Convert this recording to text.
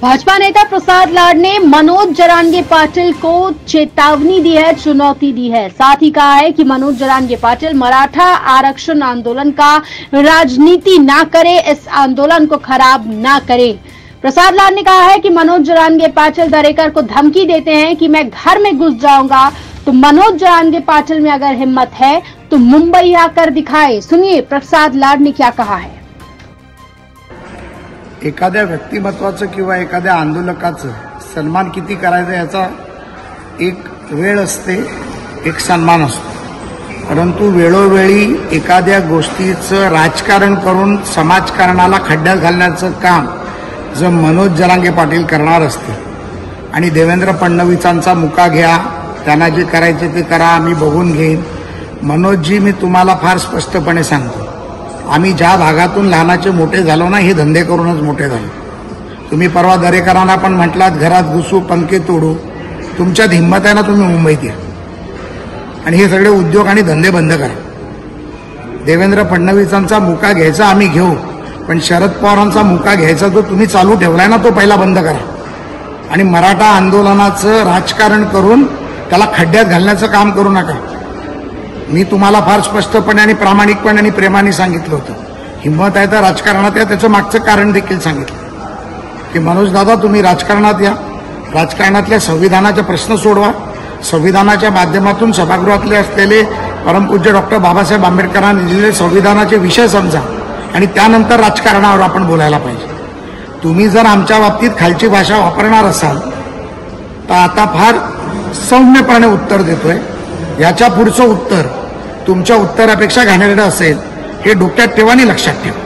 भाजपा नेता प्रसाद लाड ने मनोज जरांगे पाटिल को चेतावनी दी है, चुनौती दी है। साथ ही कहा है कि मनोज जरांगे पाटिल मराठा आरक्षण आंदोलन का राजनीति ना करे, इस आंदोलन को खराब ना करे। प्रसाद लाड ने कहा है कि मनोज जरांगे पाटिल दरेकर को धमकी देते हैं कि मैं घर में घुस जाऊंगा, तो मनोज जरांगे पाटिल में अगर हिम्मत है तो मुंबई आकर दिखाए। सुनिए प्रसाद लाड ने क्या कहा है। एखाद्या व्यक्तिमत्वाचं किंवा एखाद्या आंदोलकाचं सन्मान किती करायचं याचा एक वेळ असते, एक सन्मान असतो। परंतु वेळोवेळी एखाद्या गोष्टीचं राजकारण करून समाजकारणाला खड्ड्यात घालण्याचं काम जर मनोज जरांगे पाटील करणार असते आणि देवेंद्र फडणवीसांचा मुका घ्या, त्यांना जे करायचे ते करा, आम्ही बघून घेईन। मनोजजी, मी तुम्हाला फार स्पष्टपणे सांगतो, आम्ही ज्या भागातून लहानाचे मोठे झालो ना, हे धंदे करूनच मोठे झालो। तुम्ही परवा दरेकरांना पण म्हटलात घरात घुसू, पंखे तोडू, तुमच्यात हिंमत आहे ना, तुम्ही मुंबईत या आणि हे सगळे उद्योग आणि धंदे बंद करा। देवेंद्र फडणवीसांचा मुका घ्यायचा आम्ही घेऊ, पण शरद पवारांचा मुका घ्यायचा जो तुम्ही चालू ठेवलाय ना, तो पहिला बंद करा आणि मराठा आंदोलनाचं राजकारण करून त्याला खड्ड्यात घालण्याचं काम करू नका। मी तुम्हाला फार स्पष्टपणे आणि प्रामाणिकपणे आणि प्रेमाने सांगितलं होतं, हिंमत आहे तर राजकारणात या। त्याचं मागचं कारण देखील सांगितलं की मनोज दादा, तुम्ही राजकारणात या, राजकारणातल्या संविधानाचे प्रश्न सोडवा, संविधानाच्या माध्यमातून सभागृहातले असलेले परमपूज्य डॉक्टर बाबासाहेब आंबेडकरांनी दिलेले संविधानाचे विषय समजा आणि त्यानंतर राजकारणावर आपण बोलायला पाहिजे। तुम्ही जर आमच्या बाबतीत खालची भाषा वापरणार असाल तर आता फार सौम्यपणे उत्तर देतोय, याच्या पुढचं उत्तर तुमच्या उत्तरापेक्षा घाणेरडं असेल, हे डोक्यात ठेवा आणि लक्षात ठेवा।